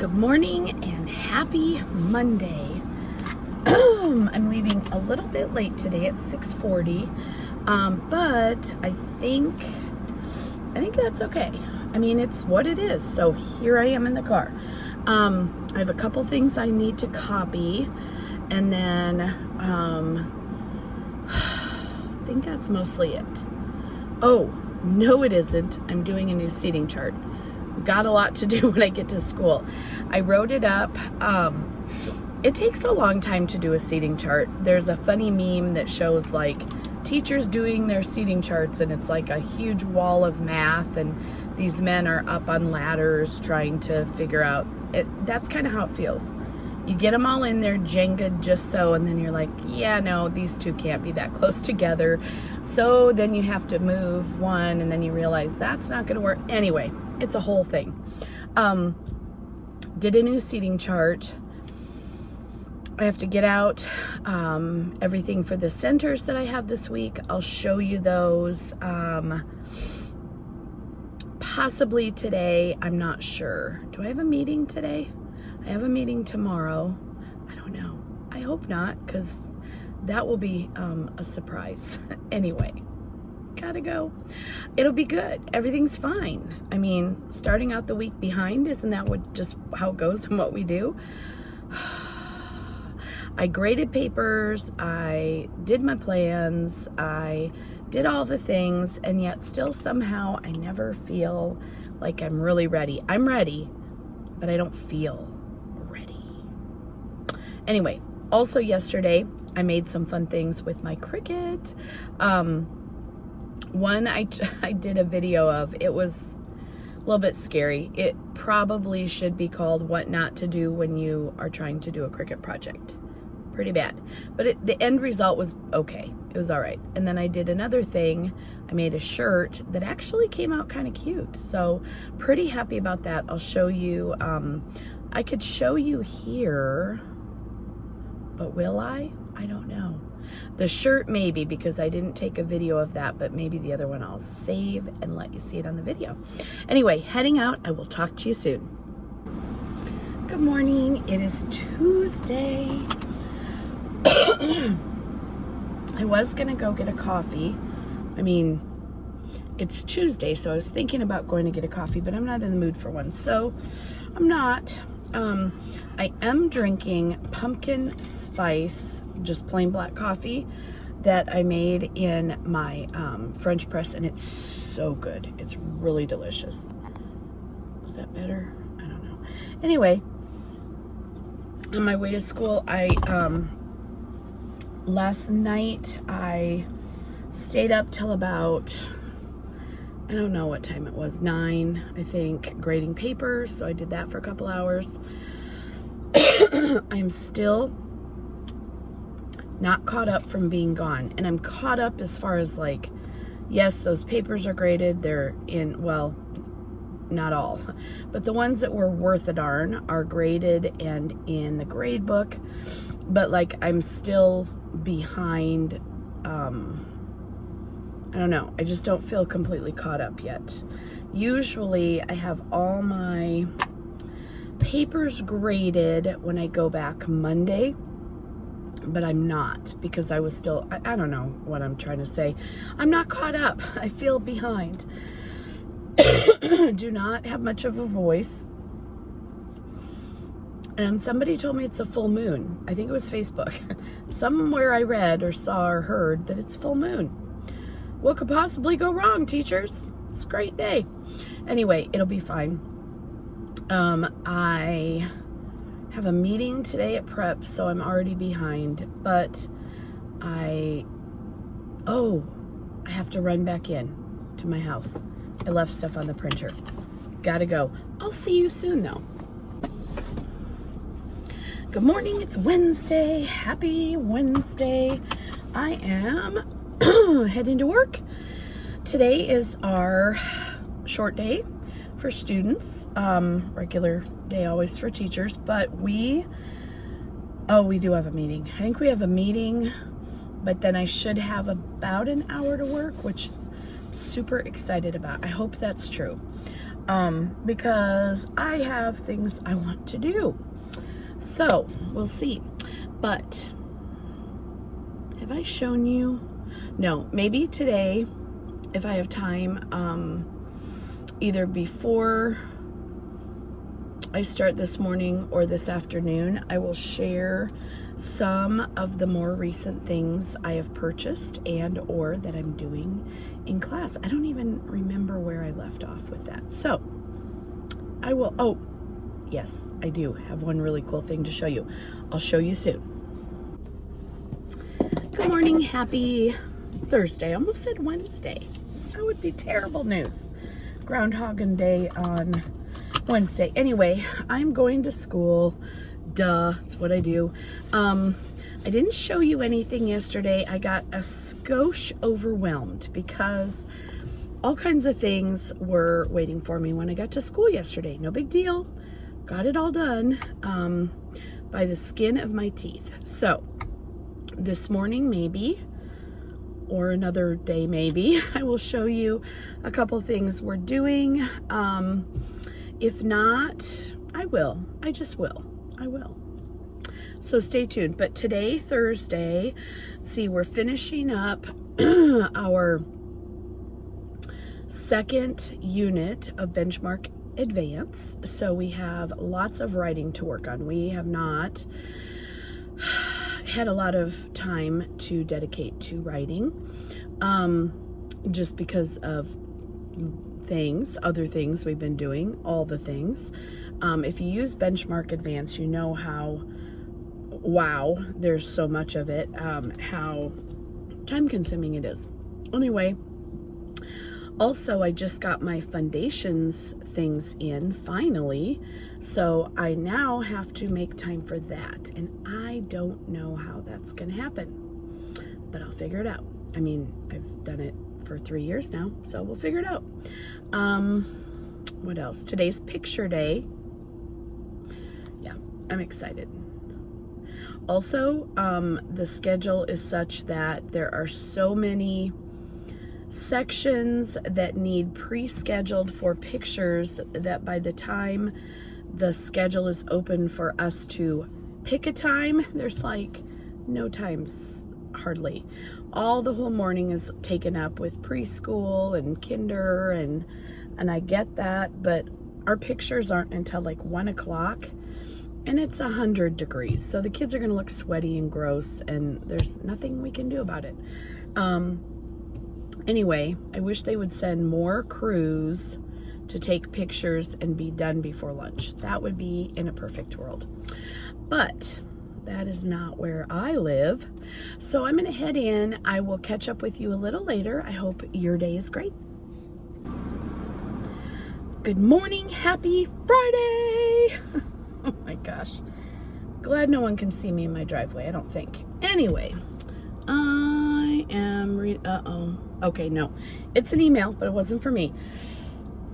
Good morning and happy Monday. I'm leaving a little bit late today at 6:40, but I think that's okay. I mean, it's what it is. So here I am in the car. I have a couple things I need to copy, and then I think that's mostly it. Oh, no it isn't. I'm doing a new seating chart. Got a lot to do when I get to school. I wrote it up. It takes a long time to do a seating chart. There's a funny meme that shows like teachers doing their seating charts, and it's like a huge wall of math, and these men are up on ladders trying to figure out it. That's kind of how it feels. You get them all in there, Jenga just so, and then you're like, yeah, no, these two can't be that close together. So then you have to move one, and then you realize that's not going to work. Anyway, it's a whole thing. Did a new seating chart. I have to get out everything for the centers that I have this week. I'll show you those. Possibly today. I'm not sure. Do I have a meeting today? I have a meeting tomorrow. I don't know. I hope not, because that will be a surprise. Anyway, gotta go. It'll be good. Everything's fine. I mean, starting out the week behind, isn't that how it goes and what we do? I graded papers, I did my plans, I did all the things, and yet still somehow I never feel like I'm really ready. I'm ready, but I don't feel ready. Anyway, also yesterday, I made some fun things with my Cricut. One I did a video of. It was a little bit scary. It probably should be called What Not to Do When You Are Trying to Do a Cricut Project. Pretty bad. But the end result was okay. It was all right. And then I did another thing. I made a shirt that actually came out kind of cute. So pretty happy about that. I'll show you. I could show you here, but will I? I don't know. The shirt maybe, because I didn't take a video of that, but maybe the other one I'll save and let you see it on the video. Anyway, heading out. I will talk to you soon. Good morning. It is Tuesday. I was gonna go get a coffee. I mean, it's Tuesday, so I was thinking about going to get a coffee, but I'm not in the mood for one, so I'm not. I am drinking pumpkin spice, just plain black coffee that I made in my French press, and it's so good. It's really delicious. Is that better? I don't know. Anyway, on my way to school, last night I stayed up till about, I don't know what time it was, 9, I think, grading papers. So I did that for a couple hours. I'm still not caught up from being gone. And I'm caught up as far as like, yes, those papers are graded. They're in, well, not all, but the ones that were worth a darn are graded and in the grade book. But like, I'm still behind. I don't know. I just don't feel completely caught up yet. Usually I have all my papers graded when I go back Monday, but I'm not, because I was still, I don't know what I'm trying to say. I'm not caught up. I feel behind. Do not have much of a voice. And somebody told me it's a full moon. I think it was Facebook. Somewhere I read or saw or heard that it's full moon. What could possibly go wrong, teachers? It's a great day. Anyway, it'll be fine. I have a meeting today at prep, so I'm already behind. But I have to run back in to my house. I left stuff on the printer. Gotta go. I'll see you soon, though. Good morning. It's Wednesday. Happy Wednesday. I am heading to work. Today is our short day for students. Regular day always for teachers, but we do have a meeting. I think we have a meeting, but then I should have about an hour to work, which I'm super excited about. I hope that's true. because I have things I want to do. So we'll see. But have I shown you? No, maybe today, if I have time, either before I start this morning or this afternoon, I will share some of the more recent things I have purchased and or that I'm doing in class. I don't even remember where I left off with that. So I will, oh, yes, I do have one really cool thing to show you. I'll show you soon. Good morning, happy Thursday. I almost said Wednesday. That would be terrible news. Groundhog Day on Wednesday. Anyway, I'm going to school. Duh, it's what I do. I didn't show you anything yesterday. I got a skosh overwhelmed because all kinds of things were waiting for me when I got to school yesterday. No big deal. Got it all done by the skin of my teeth. So this morning maybe, or another day maybe, I will show you a couple things we're doing. If not, I will. I just will. I will. So stay tuned. But today, Thursday, see, we're finishing up our second unit of Benchmark Advance. So we have lots of writing to work on. We have not had a lot of time to dedicate to writing, just because of other things we've been doing, all the things. If you use Benchmark Advance, you know how, wow, there's so much of it, how time consuming it is. Anyway, also I just got my foundations things in finally, so I now have to make time for that, and I don't know how that's gonna happen, but I'll figure it out. I mean, I've done it for 3 years now, so we'll figure it out. What else? Today's picture day. Yeah, I'm excited. Also, the schedule is such that there are so many sections that need pre-scheduled for pictures that by the time the schedule is open for us to pick a time, there's like no times hardly. All the whole morning is taken up with preschool and kinder, and I get that, but our pictures aren't until like 1 o'clock, and it's 100 degrees, so the kids are gonna look sweaty and gross, and there's nothing we can do about it. Anyway, I wish they would send more crews to take pictures and be done before lunch. That would be in a perfect world, but that is not where I live. So I'm gonna head in. I will catch up with you a little later. I hope your day is great. Good morning, happy Friday. Oh my gosh. Glad no one can see me in my driveway, I don't think. Anyway, I am okay, no. It's an email, but it wasn't for me.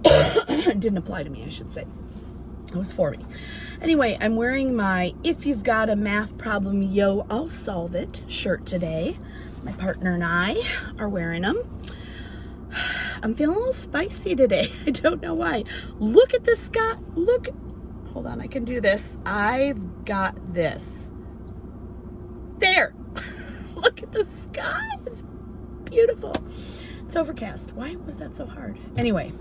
It didn't apply to me, I should say. It was for me. Anyway, I'm wearing my "If You've Got a Math Problem, Yo, I'll Solve It" shirt today. My partner and I are wearing them. I'm feeling a little spicy today. I don't know why. Look at the sky. Look. Hold on, I can do this. I've got this. There. Look at the sky. It's beautiful. It's overcast. Why was that so hard? Anyway,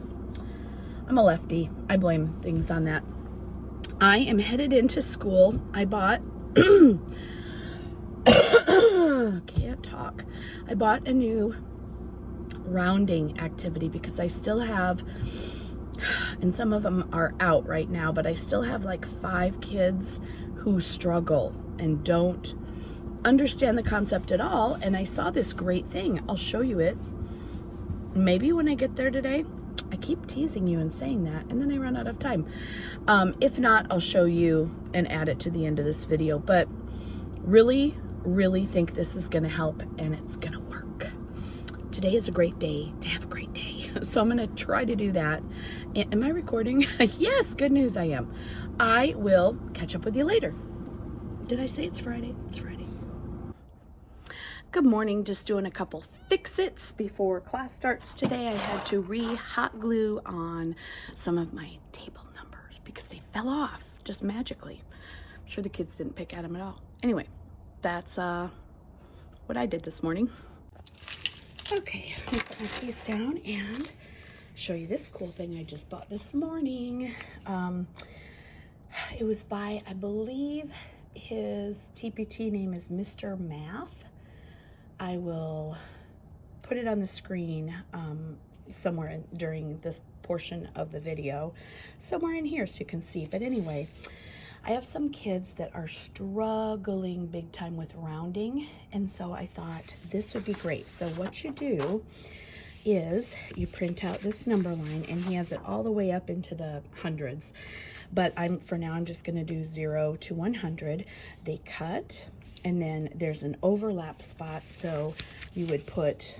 I'm a lefty. I blame things on that. I am headed into school. I bought, can't talk. I bought a new rounding activity because I still have, and some of them are out right now, but I still have like 5 kids who struggle and don't understand the concept at all. And I saw this great thing. I'll show you it. Maybe when I get there today. I keep teasing you and saying that, and then I run out of time. If not, I'll show you and add it to the end of this video. But really, really think this is gonna help, and it's gonna work. Today is a great day to have a great day. So I'm gonna try to do that. Am I recording? Yes, good news, I am. I will catch up with you later. Did I say it's Friday? It's Friday. Good morning, just doing a couple fix-its before class starts today. I had to re-hot glue on some of my table numbers because they fell off just magically. I'm sure the kids didn't pick at them at all. Anyway, that's what I did this morning. Okay, I'm gonna put my piece down and show you this cool thing I just bought this morning. It was by, I believe his TPT name is Mr. Math. I will put it on the screen somewhere during this portion of the video, somewhere in here so you can see. But anyway, I have some kids that are struggling big time with rounding, and so I thought this would be great. So what you do is you print out this number line, and he has it all the way up into the hundreds, but for now I'm just going to do 0 to 100. They cut, and then there's an overlap spot, so you would put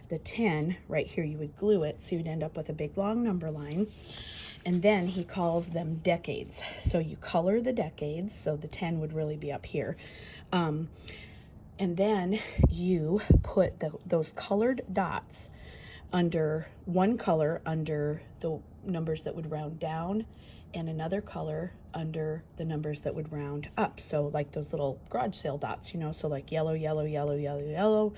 the 10 right here. You would glue it, so you'd end up with a big long number line. And then he calls them decades, so you color the decades, so the 10 would really be up here. And then you put those colored dots under one color under the numbers that would round down, and another color under the numbers that would round up. So like those little garage sale dots, you know, so like yellow, yellow, yellow, yellow, yellow,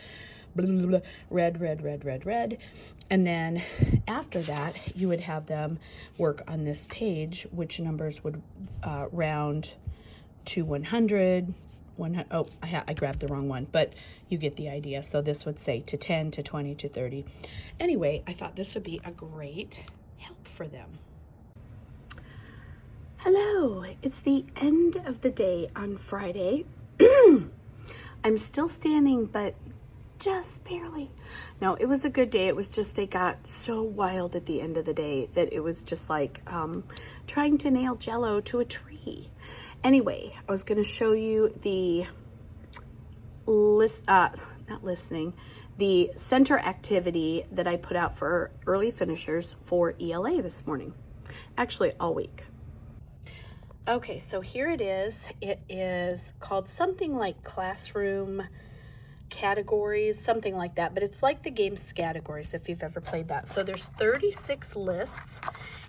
blah, blah, blah, red, red, red, red, red. And then after that, you would have them work on this page, which numbers would round to 100, oh, I grabbed the wrong one, but you get the idea. So this would say to 10, to 20, to 30. Anyway, I thought this would be a great help for them. Hello, it's the end of the day on Friday. I'm still standing, but just barely. No, it was a good day. It was just they got so wild at the end of the day that it was just like trying to nail Jell-O to a tree. Anyway, I was going to show you the the center activity that I put out for early finishers for ELA this morning. Actually, all week. Okay, so here it is. It is called something like classroom categories, something like that, but it's like the games categories if you've ever played that. So there's 36 lists,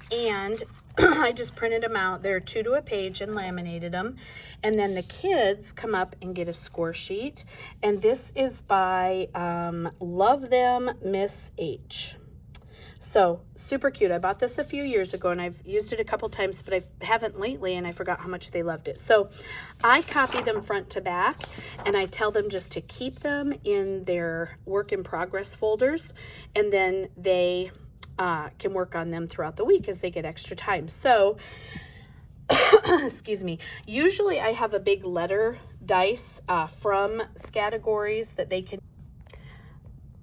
and I just printed them out. They're 2 to a page and laminated them. And then the kids come up and get a score sheet. And this is by Love Them Miss H. So super cute. I bought this a few years ago and I've used it a couple times, but I haven't lately, and I forgot how much they loved it. So I copy them front to back, and I tell them just to keep them in their work in progress folders, and then they can work on them throughout the week as they get extra time. So, excuse me, usually I have a big letter dice from categories that they can.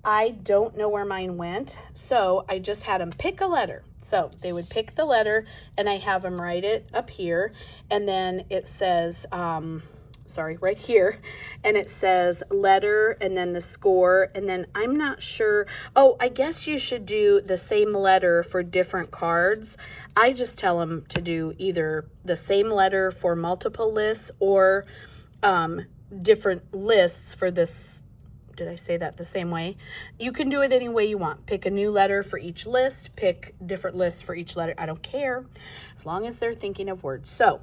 I don't know where mine went, so I just had them pick a letter. So they would pick the letter, and I have them write it up here, and then it says, right here, and it says letter, and then the score, and then I'm not sure. Oh, I guess you should do the same letter for different cards. I just tell them to do either the same letter for multiple lists or different lists for this. Did I say that the same way? You can do it any way you want. Pick a new letter for each list, pick different lists for each letter. I don't care, as long as they're thinking of words. So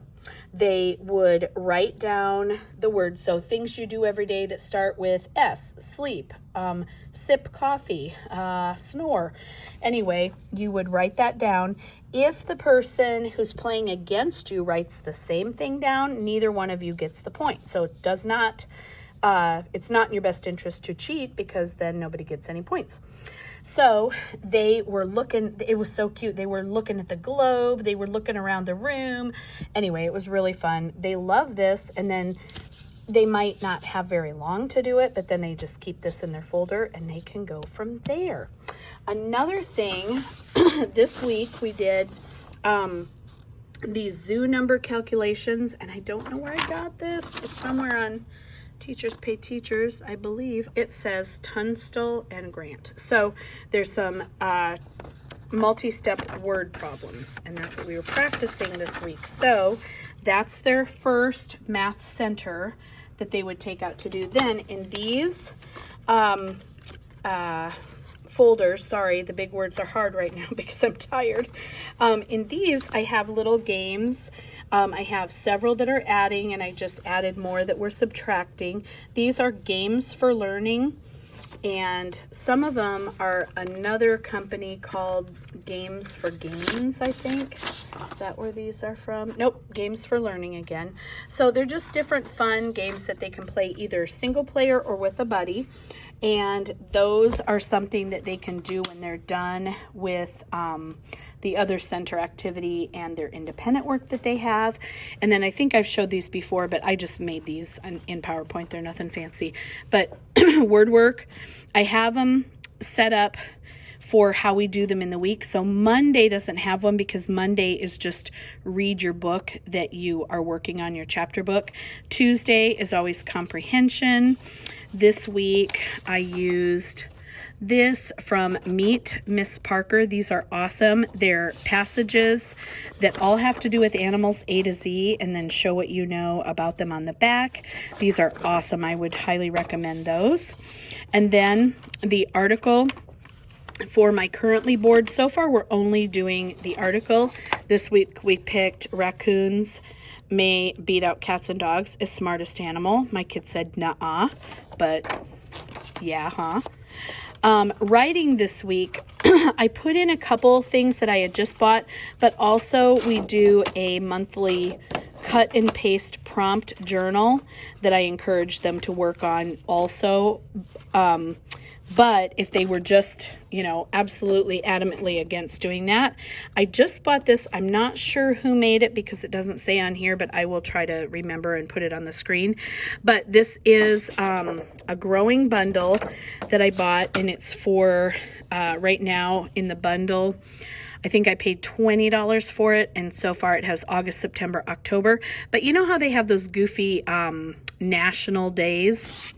they would write down the words. So things you do every day that start with S, sleep, sip coffee, snore. Anyway, you would write that down. If the person who's playing against you writes the same thing down, neither one of you gets the point. So it does not, it's not in your best interest to cheat, because then nobody gets any points. So they were looking, it was so cute. They were looking at the globe. They were looking around the room. Anyway, it was really fun. They love this. And then they might not have very long to do it, but then they just keep this in their folder and they can go from there. Another thing, this week we did these zoo number calculations, and I don't know where I got this. It's somewhere on Teachers Pay Teachers, I believe. It says Tunstall and Grant. So there's some multi-step word problems, and that's what we were practicing this week. So that's their first math center that they would take out to do. Then in these folders, sorry, the big words are hard right now because I'm tired. In these, I have little games. I have several that are adding, and I just added more that we're subtracting. These are games for learning, and some of them are another company called Games for Gains, I think. Is that where these are from? Nope, Games for Learning again. So they're just different fun games that they can play either single player or with a buddy. And those are something that they can do when they're done with the other center activity and their independent work that they have. And then I think I've showed these before, but I just made these in PowerPoint. They're nothing fancy. But word work, I have them set up for how we do them in the week. So Monday doesn't have one because Monday is just read your book that you are working on, your chapter book. Tuesday is always comprehension. This week I used this from Meet Miss Parker. These are awesome. They're passages that all have to do with animals A to Z, and then show what you know about them on the back. These are awesome. I would highly recommend those. And then the article for my currently board. So far, we're only doing the article. This week, we picked raccoons may beat out cats and dogs as smartest animal. My kid said, nuh-uh, but yeah, huh? Writing this week, I put in a couple things that I had just bought, but also we do a monthly cut and paste prompt journal that I encourage them to work on also. But if they were just, you know, absolutely adamantly against doing that, I just bought this. I'm not sure who made it because it doesn't say on here, but I will try to remember and put it on the screen. But this is a growing bundle that I bought, and it's for right now in the bundle. I think I paid $20 for it, and so far it has August, September, October. But you know how they have those goofy national days?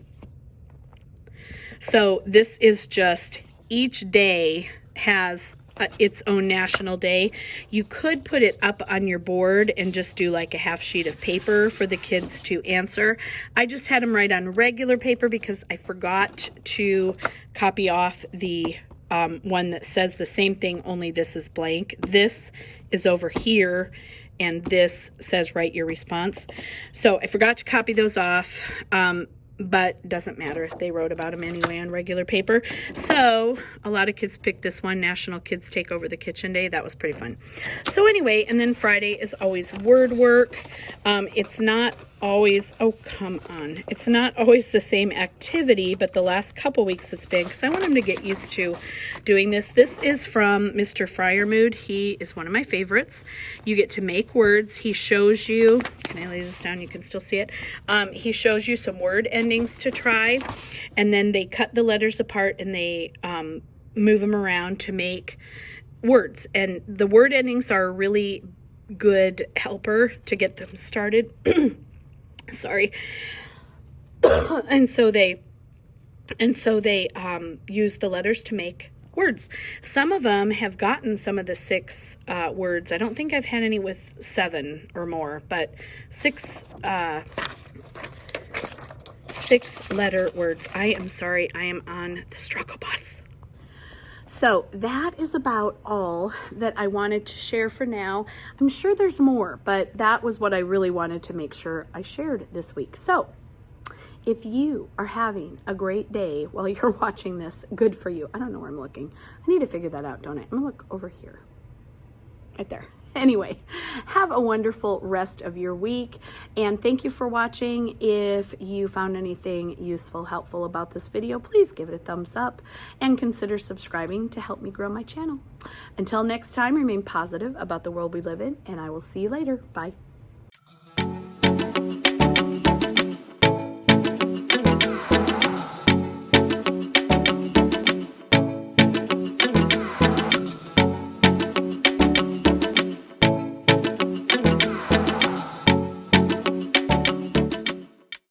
So this is just, each day has its own national day. You could put it up on your board and just do like a half sheet of paper for the kids to answer. I just had them write on regular paper because I forgot to copy off the one that says the same thing, only this is blank. This is over here, and this says write your response. So I forgot to copy those off. But doesn't matter if they wrote about them anyway on regular paper. So a lot of kids picked this one, National Kids Take Over the Kitchen Day. That was pretty fun. So anyway, and then Friday is always word work. It's not always, oh, come on. It's not always the same activity, but the last couple weeks it's been, because I want them to get used to doing this. This is from Mr. Friermood. He is one of my favorites. You get to make words. He shows you, can I lay this down? You can still see it. He shows you some word endings to try, and then they cut the letters apart and they move them around to make words. And the word endings are a really good helper to get them started. Sorry. and so they use the letters to make words. Some of them have gotten some of the 6 words. I don't think I've had any with 7 or more, but 6 letter words. I am sorry, I am on the struggle bus. So that is about all that I wanted to share for now. I'm sure there's more, but that was what I really wanted to make sure I shared this week. So if you are having a great day while you're watching this, good for you. I don't know where I'm looking. I need to figure that out, don't I? I'm gonna look over here. Right there. Anyway, have a wonderful rest of your week, and thank you for watching. If you found anything useful, helpful about this video, please give it a thumbs up and consider subscribing to help me grow my channel. Until next time, remain positive about the world we live in, and I will see you later. Bye.